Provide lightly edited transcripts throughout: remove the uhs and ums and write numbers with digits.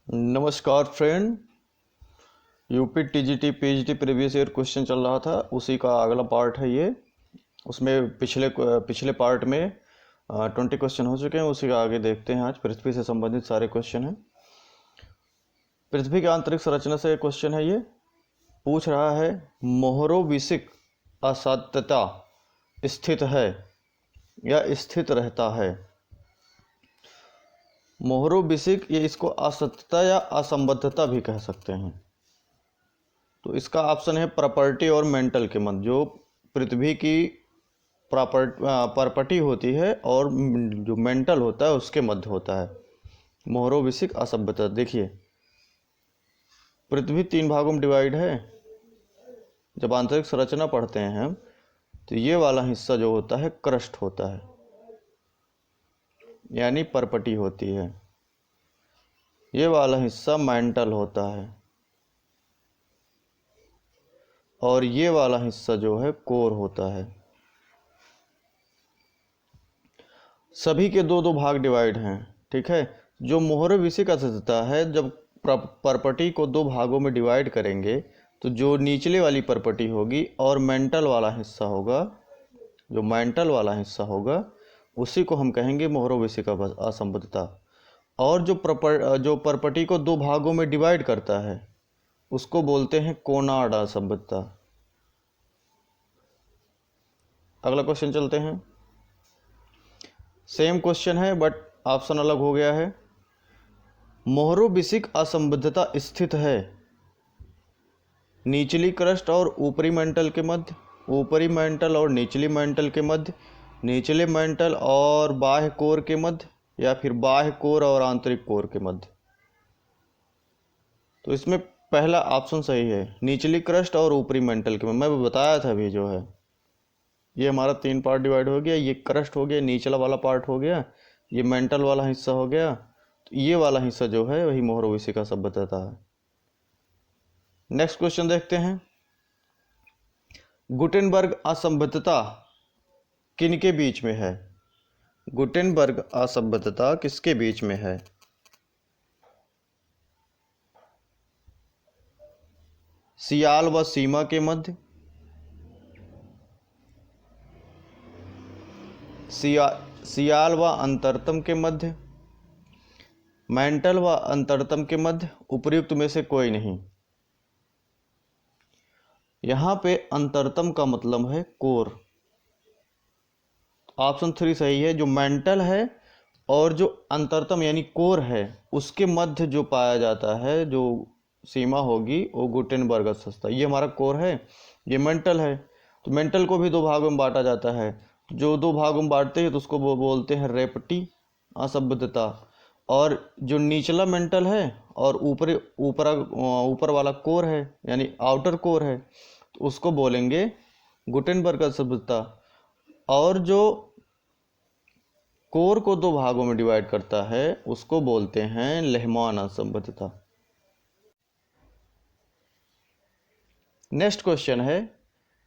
नमस्कार friend. UP TGT PhD previous year question चल रहा था, उसी का अगला पार्ट है ये। उसमें पिछले पार्ट में 20 क्वेश्चन हो चुके हैं, उसी का आगे देखते हैं। आज पृथ्वी से संबंधित सारे क्वेश्चन हैं। पृथ्वी की आंतरिक संरचना से क्वेश्चन है ये। पूछ रहा है मोहरोविसिक असाध्यता स्थित है या स्थित रहता है। मोहरोविसिक, ये इसको असत्यता या असंबद्धता भी कह सकते हैं। तो इसका ऑप्शन है प्रॉपर्टी और मेंटल के मध्य, जो पृथ्वी की प्रॉपर्टी होती है और जो मेंटल होता है उसके मध्य होता है। मोहरोविसिक असभ्यता। देखिए, पृथ्वी 3 भागों में डिवाइड है। जब आंतरिक संरचना पढ़ते हैं हम, तो ये वाला हिस्सा जो होता है क्रस्ट होता है, यानी परपटी होती है। ये वाला हिस्सा मेंटल होता है और ये वाला हिस्सा जो है कोर होता है। सभी के दो दो भाग डिवाइड हैं, ठीक है। जो मोहरोविसिक असत्यता है, जब परपटी को 2 भागों में डिवाइड करेंगे तो जो निचले वाली परपटी होगी और मेंटल वाला हिस्सा होगा, जो मेंटल वाला हिस्सा होगा उसी को हम कहेंगे मोहरोविसिक असंबद्धता। और जो परपटी को 2 भागों में डिवाइड करता है उसको बोलते हैं कोनार्ड असंबद्धता। अगला क्वेश्चन चलते हैं। सेम क्वेश्चन है बट ऑप्शन अलग हो गया है। मोहरोविसिक असंबद्धता स्थित है निचली क्रस्ट और ऊपरी मेंटल के मध्य, ऊपरी मेंटल और निचली मेंटल के मध्य, निचले मेंटल और बाह्य कोर के मध्य, या फिर बाह्य कोर और आंतरिक कोर के मध्य। तो इसमें पहला ऑप्शन सही है, निचली क्रस्ट और ऊपरी मेंटल के मध्य। मैं बताया था अभी, जो है ये हमारा 3 पार्ट डिवाइड हो गया। ये क्रस्ट हो गया, निचला वाला पार्ट हो गया, ये मेंटल वाला हिस्सा हो गया। तो ये वाला हिस्सा जो है वही मोहरोविसिक असंबद्धता है। नेक्स्ट क्वेश्चन देखते हैं। गुटेनबर्ग असंबद्धता किनके बीच में है? गुटेनबर्ग असंबद्धता किसके बीच में है? सियाल व सीमा के मध्य, सियाल व अंतरतम के मध्य, मेंटल व अंतरतम के मध्य, उपयुक्त में से कोई नहीं। यहां पे अंतरतम का मतलब है कोर। ऑप्शन 3 सही है। जो मेंटल है और जो अंतरतम यानी कोर है उसके मध्य जो पाया जाता है, जो सीमा होगी, वो गुटेनबर्ग असंबद्धता। ये हमारा कोर है, ये मेंटल है। तो मेंटल को भी 2 भागों में बांटा जाता है। जो 2 भागों में बांटते हैं तो उसको वो बोलते हैं रेपटी असंबद्धता। और जो निचला मेंटल है और ऊपर वाला कोर है, यानी आउटर कोर है, तो उसको बोलेंगे गुटेनबर्ग असंबद्धता। और जो कोर को 2 भागों में डिवाइड करता है उसको बोलते हैं लेहमान असंबद्धता। नेक्स्ट क्वेश्चन है,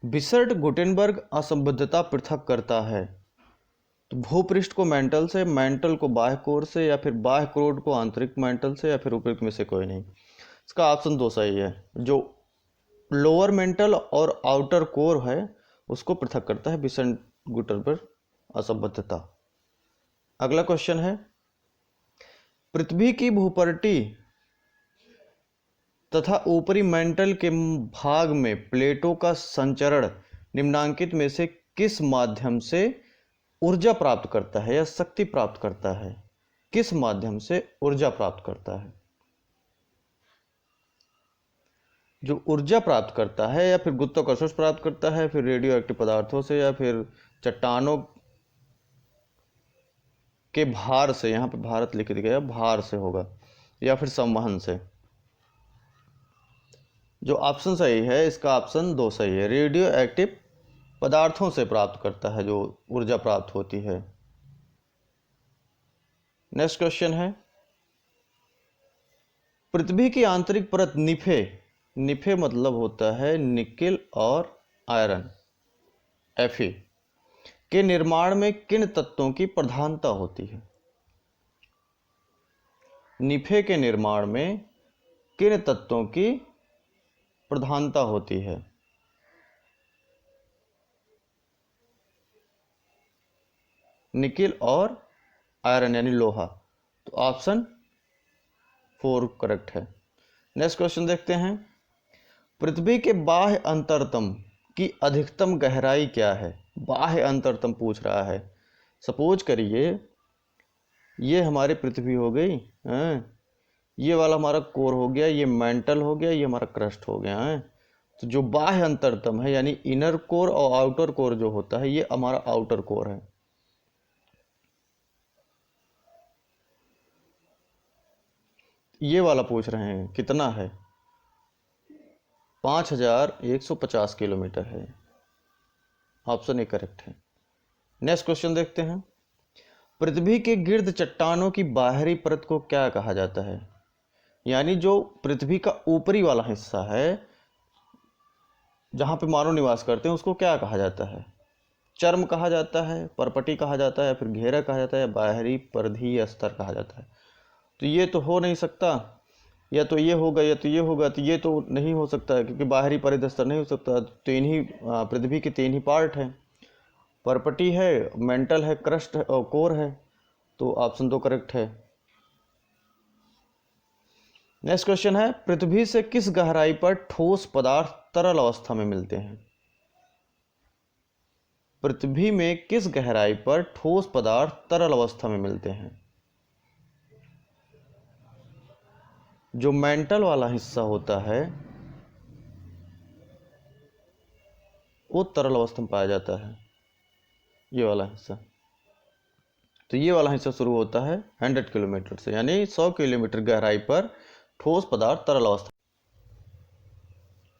बिसर्ट गुटेनबर्ग असंबद्धता पृथक करता है। तो भूपृष्ठ को मेंटल से, मेंटल को बाह्य कोर से, या फिर बाह्य कोर को आंतरिक मेंटल से, या फिर उपयुक्त में से कोई नहीं। इसका ऑप्शन 2 सही है। जो लोअर मेंटल और आउटर कोर है उसको पृथक करता है बिसर्ट गुटेनबर्ग असंबद्धता। अगला क्वेश्चन है, पृथ्वी की भूपटल तथा ऊपरी मेंटल के भाग में प्लेटों का संचरण निम्नांकित में से किस माध्यम से ऊर्जा प्राप्त करता है या शक्ति प्राप्त करता है? किस माध्यम से ऊर्जा प्राप्त करता है? जो ऊर्जा प्राप्त करता है, या फिर गुरुत्वाकर्षण से प्राप्त करता है, फिर रेडियो एक्टिव पदार्थों से, या फिर चट्टानों के भार से, यहाँ पे भारत लिख दिया गया, भार से होगा, या फिर संवहन से। जो ऑप्शन सही है इसका ऑप्शन 2 सही है। रेडियो एक्टिव पदार्थों से प्राप्त करता है जो ऊर्जा प्राप्त होती है। नेक्स्ट क्वेश्चन है, पृथ्वी की आंतरिक परत निफे, निफे मतलब होता है निकेल और आयरन, Fe, के निर्माण में किन तत्वों की प्रधानता होती है? निफे के निर्माण में किन तत्वों की प्रधानता होती है? निकिल और आयरन यानी लोहा। तो ऑप्शन 4 करेक्ट है। नेक्स्ट क्वेश्चन देखते हैं। पृथ्वी के बाह्य अंतरतम की अधिकतम गहराई क्या है? बाह्य अंतरतम पूछ रहा है। सपोज करिए ये हमारी पृथ्वी हो गई हैं, ये वाला हमारा कोर हो गया, ये मेंटल हो गया, ये हमारा क्रस्ट हो गया है। तो जो बाह्य अंतरतम है यानी इनर कोर और आउटर कोर जो होता है, ये हमारा आउटर कोर है। ये वाला पूछ रहे हैं कितना है? 5150 किलोमीटर है। ऑप्शन ए करेक्ट है। नेक्स्ट क्वेश्चन देखते हैं। पृथ्वी के गिर्द चट्टानों की बाहरी परत को क्या कहा जाता है? यानी जो पृथ्वी का ऊपरी वाला हिस्सा है जहां पे मानव निवास करते हैं, उसको क्या कहा जाता है? चर्म कहा जाता है, परपटी कहा जाता है, फिर घेरा कहा जाता है, बाहरी परिधीय स्तर कहा जाता है। तो ये तो हो नहीं सकता, या तो ये होगा या तो ये होगा। तो ये तो नहीं हो सकता है क्योंकि बाहरी परिधीय स्तर नहीं हो सकता। तीन ही पृथ्वी के तीन ही पार्ट हैं, परपटी है, मेंटल है, क्रस्ट है और कोर है। तो ऑप्शन 2 करेक्ट है। नेक्स्ट क्वेश्चन है। पृथ्वी से किस गहराई पर ठोस पदार्थ तरल अवस्था में मिलते हैं? पृथ्वी में किस गहराई पर ठोस पदार्थ तरल अवस्था में मिलते हैं? जो मेंटल वाला हिस्सा होता है वो तरल अवस्था में पाया जाता है, ये वाला हिस्सा। तो ये वाला हिस्सा शुरू होता है 100 किलोमीटर से, यानी 100 किलोमीटर गहराई पर ठोस पदार्थ तरल अवस्था।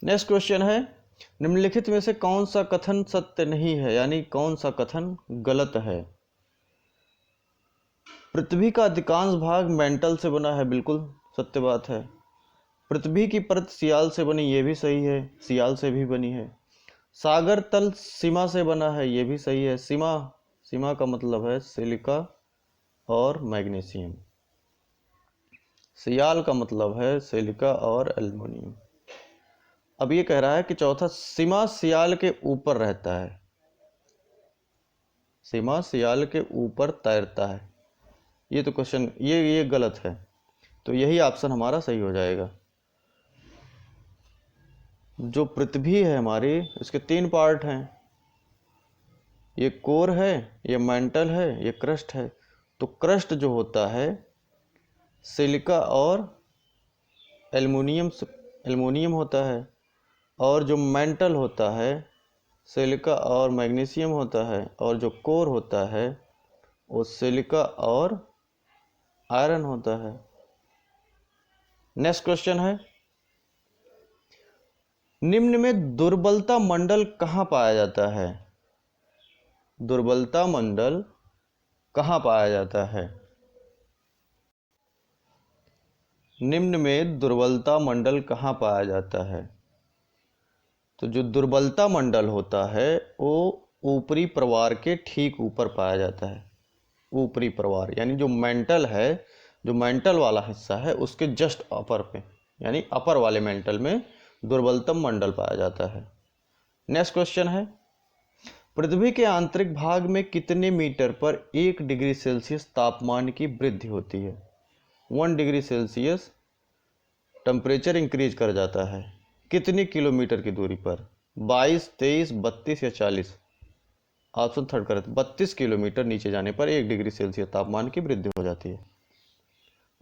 नेक्स्ट क्वेश्चन है। निम्नलिखित में से कौन सा कथन सत्य नहीं है, यानी कौन सा कथन गलत है? पृथ्वी का अधिकांश भाग मेंटल से बना है, बिल्कुल सत्य बात है। पृथ्वी की परत सियाल से बनी, ये भी सही है, सियाल से भी बनी है। सागर तल सीमा से बना है, ये भी सही है। सीमा का मतलब है सिलिका और मैग्नीशियम। सियाल का मतलब है सिलिका और एल्युमिनियम। अब ये कह रहा है कि चौथा, सीमा सियाल के ऊपर रहता है, सीमा सियाल के ऊपर तैरता है। ये तो क्वेश्चन ये गलत है। तो यही ऑप्शन हमारा सही हो जाएगा। जो पृथ्वी है हमारी, इसके 3 पार्ट हैं, ये कोर है, ये मेंटल है, ये क्रस्ट है। तो क्रस्ट जो होता है सिलिका और एल्युमिनियम होता है, और जो मेंटल होता है सिलिका और मैग्नीशियम होता है, और जो कोर होता है वो सिलिका और आयरन होता है। नेक्स्ट क्वेश्चन है। निम्न में दुर्बलता मंडल कहाँ पाया जाता है? दुर्बलता मंडल कहाँ पाया जाता है? निम्न में दुर्बलता मंडल कहाँ पाया जाता है? तो जो दुर्बलता मंडल होता है वो ऊपरी प्रवार के ठीक ऊपर पाया जाता है। ऊपरी प्रवार यानी जो मेंटल है, जो मेंटल वाला हिस्सा है उसके जस्ट अपर पे, यानी अपर वाले मेंटल में दुर्बलतम मंडल पाया जाता है। नेक्स्ट क्वेश्चन है। पृथ्वी के आंतरिक भाग में कितने मीटर पर 1 डिग्री सेल्सियस तापमान की वृद्धि होती है? 1 डिग्री सेल्सियस टेम्परेचर इंक्रीज कर जाता है कितनी किलोमीटर की दूरी पर? 22, 23, 32 या 40? ऑप्शन 3 करें। 32 किलोमीटर नीचे जाने पर 1 डिग्री सेल्सियस तापमान की वृद्धि हो जाती है।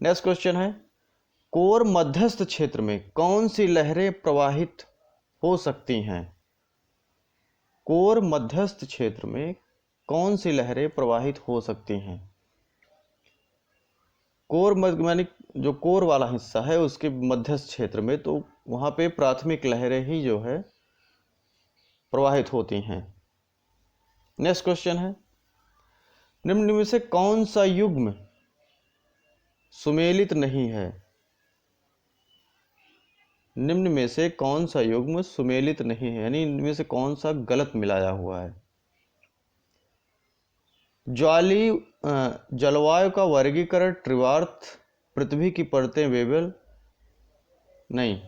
नेक्स्ट क्वेश्चन है। कोर मध्यस्थ क्षेत्र में कौन सी लहरें प्रवाहित हो सकती हैं? कोर मध्यस्थ क्षेत्र में कौन सी लहरें प्रवाहित हो सकती हैं? कोर यानी जो कोर वाला हिस्सा है उसके मध्यस्थ क्षेत्र में, तो वहां पे प्राथमिक लहरें ही जो है प्रवाहित होती हैं। नेक्स्ट क्वेश्चन है। निम्न में से कौन सा युग्म सुमेलित नहीं है? निम्न में से कौन सा युग्म सुमेलित नहीं है, यानी इनमें से कौन सा गलत मिलाया हुआ है? जलवायु का वर्गीकरण त्रिवार्थ पृथ्वी की परतें बेबल, नहीं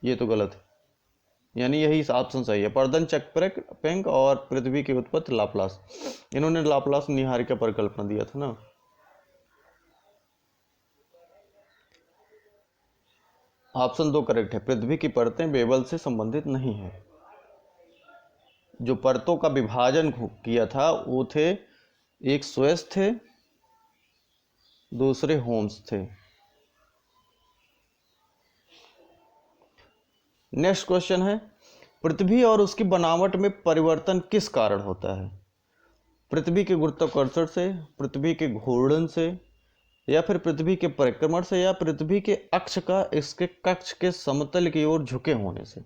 ये तो गलत है, यानी यही ऑप्शन सही है। पर्दन चक्पेंक और पृथ्वी की उत्पत्ति लाप्लास, इन्होंने लाप्लास निहारिका परिकल्पना दिया था ना। ऑप्शन 2 करेक्ट है, पृथ्वी की परतें बेबल से संबंधित नहीं है। जो परतों का विभाजन किया था वो थे, एक सुएज थे, दूसरे होम्स थे। नेक्स्ट क्वेश्चन है, पृथ्वी और उसकी बनावट में परिवर्तन किस कारण होता है? पृथ्वी के गुरुत्वाकर्षण से, पृथ्वी के घूर्णन से, या फिर पृथ्वी के परिक्रमण से, या पृथ्वी के अक्ष का इसके कक्ष के समतल की ओर झुके होने से।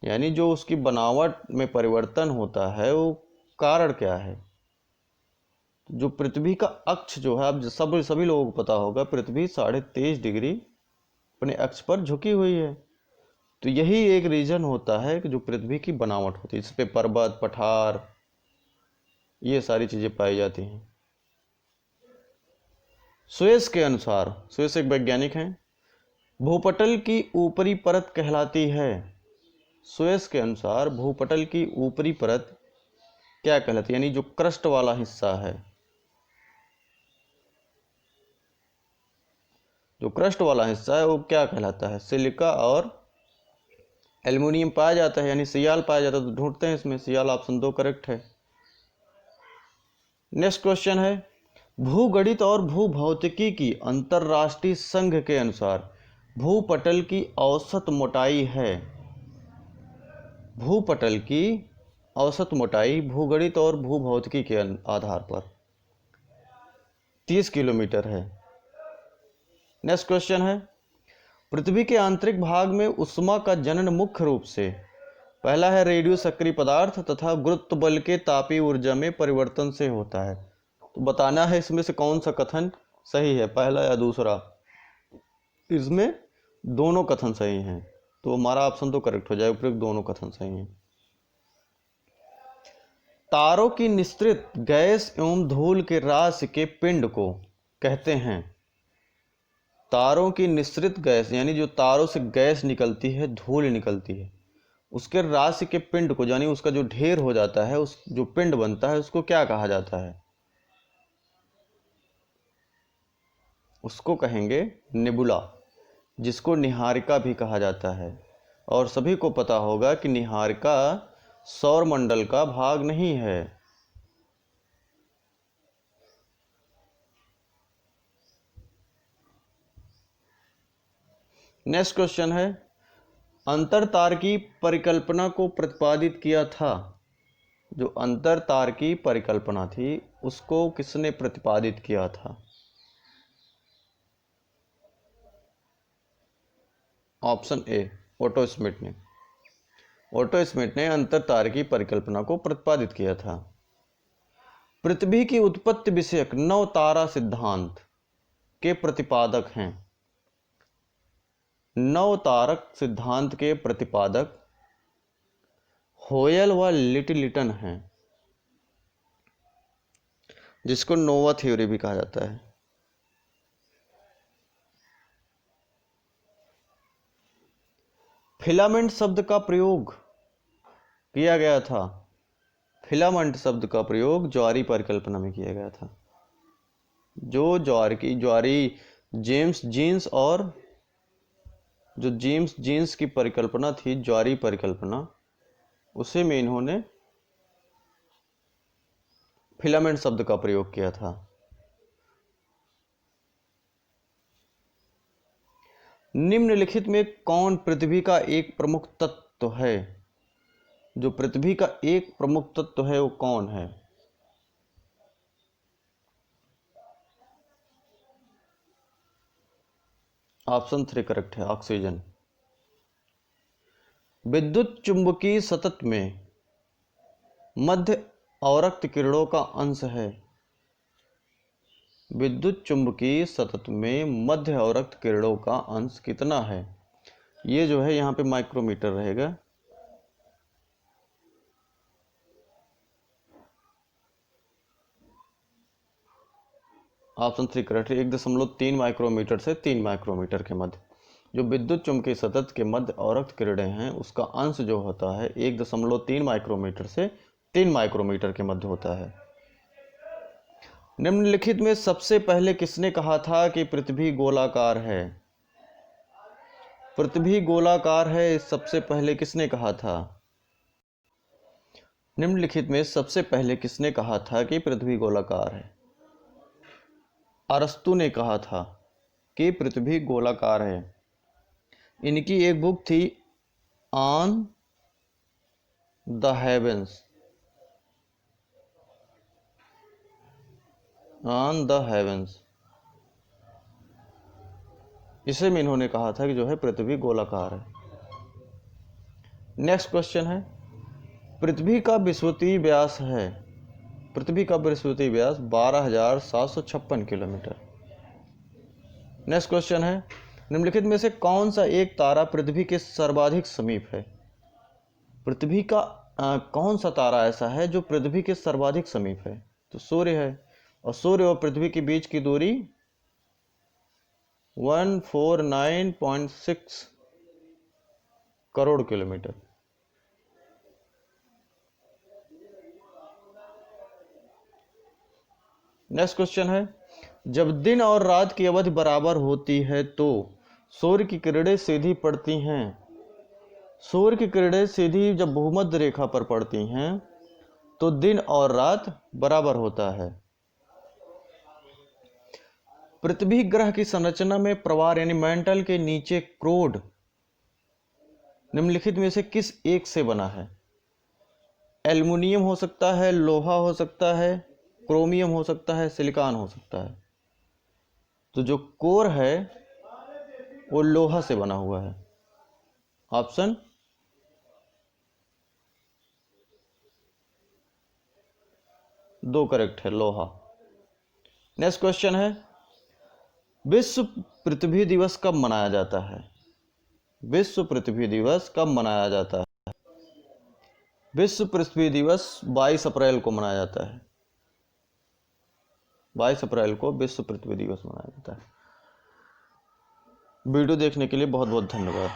यानी जो उसकी बनावट में परिवर्तन होता है वो कारण क्या है? जो पृथ्वी का अक्ष जो है, अब सभी लोगों को पता होगा, पृथ्वी 23.5 डिग्री अपने अक्ष पर झुकी हुई है। तो यही एक रीजन होता है कि जो पृथ्वी की बनावट होती है, इस पे पर्वत, पठार, ये सारी चीजें पाई जाती हैं। सुएज के अनुसार, सुएज एक वैज्ञानिक हैं, भूपटल की ऊपरी परत कहलाती है। सुएज के अनुसार भूपटल की ऊपरी परत क्या कहलाती है? यानी जो क्रस्ट वाला हिस्सा है, जो क्रस्ट वाला हिस्सा है वो क्या कहलाता है? सिलिका और एल्युमिनियम पाया जाता है, यानी सियाल पाया जाता है। तो ढूंढते हैं इसमें सियाल, ऑप्शन 2 करेक्ट है। नेक्स्ट क्वेश्चन है, भूगणित और भूभौतिकी की अंतरराष्ट्रीय संघ के अनुसार भूपटल की औसत मोटाई है। भूपटल की औसत मोटाई भूगणित और भूभौतिकी के आधार पर 30 किलोमीटर है। नेक्स्ट क्वेश्चन है, पृथ्वी के आंतरिक भाग में उष्मा का जनन मुख्य रूप से, पहला है रेडियो सक्रिय पदार्थ तथा गुरुत्व बल के तापीय ऊर्जा में परिवर्तन से होता है। तो बताना है इसमें से कौन सा कथन सही है, पहला या दूसरा। इसमें दोनों कथन सही हैं, तो हमारा ऑप्शन तो करेक्ट हो जाएगा, उपयुक्त दोनों कथन सही हैं। तारों की निस्तृत गैस एवं धूल के राशि के पिंड को कहते हैं। तारों की निस्तृत गैस, यानी जो तारों से गैस निकलती है, धूल निकलती है, उसके राशि के पिंड को, यानी उसका जो ढेर हो जाता है, उस जो पिंड बनता है, उसको क्या कहा जाता है? उसको कहेंगे नेबुला, जिसको निहारिका भी कहा जाता है। और सभी को पता होगा कि निहारिका सौर मंडल का भाग नहीं है। नेक्स्ट क्वेश्चन है, अंतरतार की परिकल्पना को प्रतिपादित किया था। जो अंतरतार की परिकल्पना थी उसको किसने प्रतिपादित किया था? ऑप्शन ए, ओटो स्मिथ ने। ओटो स्मिथ ने अंतरतार की परिकल्पना को प्रतिपादित किया था। पृथ्वी की उत्पत्ति विषयक नव तारा सिद्धांत के प्रतिपादक हैं। नव तारक सिद्धांत के प्रतिपादक होयल व लिटिलटन हैं, जिसको नोवा थ्योरी भी कहा जाता है। फिलामेंट शब्द का प्रयोग किया गया था। फिलामेंट शब्द का प्रयोग ज्वारी परिकल्पना में किया गया था। जो ज्वारी जेम्स जीन्स, और जो जेम्स जीन्स की परिकल्पना थी, ज्वारी परिकल्पना, उसे में इन्होंने फिलामेंट शब्द का प्रयोग किया था। निम्नलिखित में कौन पृथ्वी का एक प्रमुख तत्व है? जो पृथ्वी का एक प्रमुख तत्व है वो कौन है? ऑप्शन 3 करेक्ट है, ऑक्सीजन। विद्युत चुंबकीय सतत में मध्य अवरक्त किरणों का अंश है। विद्युत चुंबकीय सतत में मध्य अवरक्त किरणों का अंश कितना है? ये जो है यहाँ पे माइक्रोमीटर रहेगा। ऑप्शन 3 करेक्ट है। 1.3 माइक्रोमीटर से 3 माइक्रोमीटर के मध्य। जो विद्युत चुम्बकीय सतत के मध्य अवरक्त किरणें हैं उसका अंश जो होता है 1.3 माइक्रोमीटर से 3 माइक्रोमीटर के मध्य होता है। निम्नलिखित में सबसे पहले किसने कहा था कि पृथ्वी गोलाकार है? पृथ्वी गोलाकार है, सबसे पहले किसने कहा था? निम्नलिखित में सबसे पहले किसने कहा था कि पृथ्वी गोलाकार है? अरस्तु ने कहा था कि पृथ्वी गोलाकार है। इनकी एक बुक थी on the heavens, on the heavens. इसे में इन्होंने कहा था कि जो है पृथ्वी गोलाकार है। नेक्स्ट क्वेश्चन है, पृथ्वी का विषुवतीय व्यास है, पृथ्वी का विषुवतीय व्यास 12,756 किलोमीटर। नेक्स्ट क्वेश्चन है, निम्नलिखित में से कौन सा एक तारा पृथ्वी के सर्वाधिक समीप है? पृथ्वी का कौन सा तारा ऐसा है जो पृथ्वी के सर्वाधिक समीप है? तो सूर्य है, और सूर्य और पृथ्वी के बीच की दूरी 149.6 करोड़ किलोमीटर। नेक्स्ट क्वेश्चन है, जब दिन और रात की अवधि बराबर होती है तो सूर्य की किरणें सीधी पड़ती हैं। सूर्य की किरणें सीधी जब भूमध्य रेखा पर पड़ती हैं तो दिन और रात बराबर होता है। पृथ्वी ग्रह की संरचना में प्रवार यानी मेंटल के नीचे क्रोड निम्नलिखित में से किस एक से बना है? एल्युमिनियम हो सकता है, लोहा हो सकता है, क्रोमियम हो सकता है, सिलिकॉन हो सकता है। तो जो कोर है वो लोहा से बना हुआ है। ऑप्शन दो करेक्ट है, लोहा। नेक्स्ट क्वेश्चन है, विश्व पृथ्वी दिवस कब मनाया जाता है? विश्व पृथ्वी दिवस कब मनाया जाता है? विश्व पृथ्वी दिवस 22 अप्रैल को मनाया जाता है। 22 अप्रैल को विश्व पृथ्वी दिवस मनाया जाता है। वीडियो देखने के लिए बहुत बहुत धन्यवाद।